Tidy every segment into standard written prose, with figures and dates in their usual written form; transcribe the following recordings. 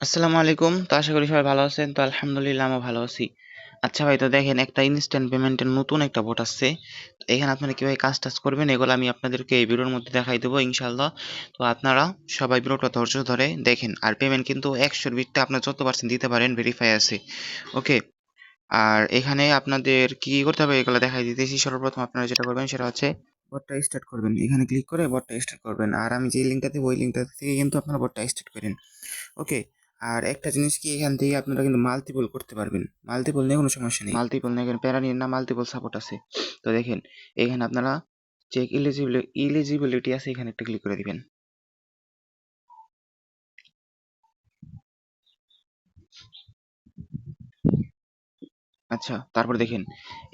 আসসালামু আলাইকুম। তো আশা করি সবাই ভালো আছেন। তো আলহামদুলিল্লাহ আমিও ভালো আছি। আচ্ছা ভাই, তো দেখেন একটা ইনস্ট্যান্ট পেমেন্টের নতুন একটা বোট আসছে। তো এখানে আপনারা কিভাবে কাজ করবেন এগুলো আমি আপনাদেরকে এই ভিডিওর মধ্যে দেখাই দেবো ইনশাআল্লাহ। তো আপনারা সবাই ভিডিওটা ধৈর্য ধরে দেখেন। আর পেমেন্ট কিন্তু 100-র ভিতরে আপনার যত পার্সেন্ট দিতে পারেন ভেরিফাই আছে। ওকে। আর এখানে আপনাদের কি করতে হবে এগুলো দেখাই দিতেছি। সর্বপ্রথম আপনারা যেটা করবেন সেটা হচ্ছে বটটা স্টার্ট করবেন। এখানে ক্লিক করে বটটা স্টার্ট করবেন। আর আমি যে লিঙ্কটা দেবো ওই লিঙ্কটা থেকে কিন্তু আপনারা বটটা স্টার্ট করেন। ওকে। আর একটা জিনিস কি, এখান থেকে আপনারা কিন্তু মাল্টিপল করতে পারবেন। মাল্টিপল নিয়ে কোনো সমস্যা নেই। মাল্টিপল নিয়ে এখানে প্যারা নিয়ে না, মাল্টিপল সাপোর্ট আছে। তো দেখেন এখানে আপনারা চেক ইলিজিবিলিটি আছে, এখানে একটা ক্লিক করে দিবেন। আচ্ছা, তারপর দেখেন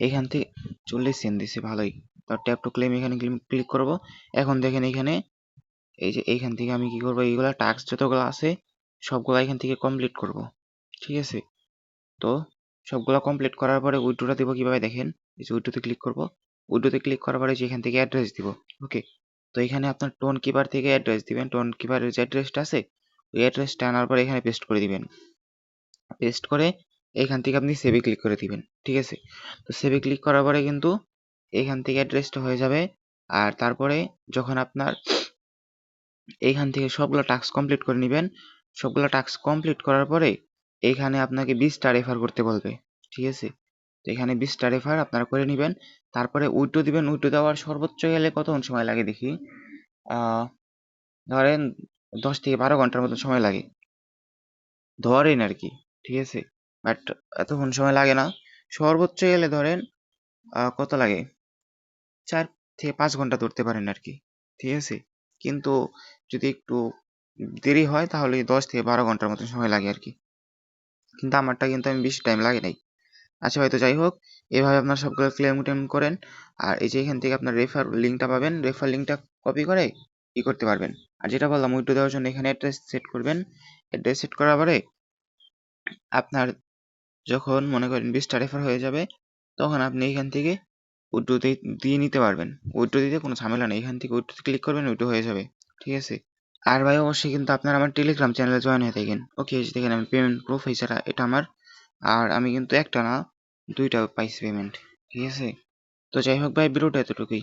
এখান থেকে 40 সেন্ট দিছে, ভালোই। তার ট্যাপ টু ক্লেম এখানে ক্লিক করব। এখন দেখেন এখানে এই যে এইখান থেকে আমি কি করব, এইগুলা টাস্ক যতগুলো আছে সবগুলা এখান থেকে কমপ্লিট করব। ঠিক আছে। তো সবগুলা কমপ্লিট করার পরে উইড্রোটা দেবো কিভাবে দেখেন। এই যে উইড্রোতে ক্লিক করব। উইড্রোতে ক্লিক করার পরে যে এখান থেকে অ্যাড্রেস দিব। ওকে। তো এখানে আপনার টোন কিপার থেকে অ্যাড্রেস দিবেন। টোন কিপারের যে অ্যাড্রেসটা আছে ওই অ্যাড্রেসটা আনার পরে এখানে পেস্ট করে দিবেন। পেস্ট করে এখান থেকে আপনি সেভে ক্লিক করে দিবেন। ঠিক আছে। তো সেভে ক্লিক করার পরে কিন্তু এখান থেকে অ্যাড্রেসটা হয়ে যাবে। আর তারপরে যখন আপনার এইখান থেকে সবগুলো টাস্ক কমপ্লিট করে নেবেন, সবগুলো টাস্ক কমপ্লিট করার পরে এইখানে আপনাকে 20টা রেফার করতে বলবে। ঠিক আছে। তো এখানে 20টা রেফার আপনারা করে নেবেন। তারপরে উইড্রো দিবেন। উইড্রো দেওয়ার সর্বোচ্চ গেলে কতক্ষণ সময় লাগে দেখি। আহ ধরেন 10 থেকে 12 ঘন্টার মতো সময় লাগে, ধরেন আর কি। ঠিক আছে। বাট এতক্ষণ সময় লাগে না। সর্বোচ্চ গেলে ধরেন কত লাগে, 4 থেকে 5 ঘন্টা ধরতে পারেন আর কি। ঠিক আছে। কিন্তু যদি একটু দেরি হয় তাহলে 10 থেকে 12 ঘন্টার মতো সময় লাগে আর কি। কিন্তু আমারটা কিন্তু আমি বেশি টাইম লাগে নাই। আচ্ছা হয়তো যাই হোক, এভাবে আপনার সবগুলো ক্লেম টেম করেন। আর এই যে এখান থেকে আপনার রেফার লিঙ্কটা পাবেন, রেফার লিঙ্কটা কপি করে ই করতে পারবেন। আর যেটা বললাম উইড্রো দেওয়ার জন্য এখানে অ্যাড্রেস সেট করবেন। অ্যাড্রেস সেট করার পরে আপনার যখন মনে করেন 20টা রেফার হয়ে যাবে তখন আপনি এখান থেকে উইড্রো দিয়ে নিতে পারবেন। উইড্রো দিতে কোনো ঝামেলা নেই, এখান থেকে উইড্রোতে ক্লিক করবেন, উইড্রো হয়ে যাবে। ঠিক আছে। আর ভাই অবশ্যই কিন্তু আপনারা আমার টেলিগ্রাম চ্যানেলে জয়েন হয়ে থাকেন। ওকে, দেখেন আমি পেমেন্ট প্রুফ হিসেবে এটা আমার। আর আমি কিন্তু একটা না 2টা পাইছি পেমেন্ট। ঠিক আছে। তো যাই হোক ভাই, ভিডিওটা এতটুকুই।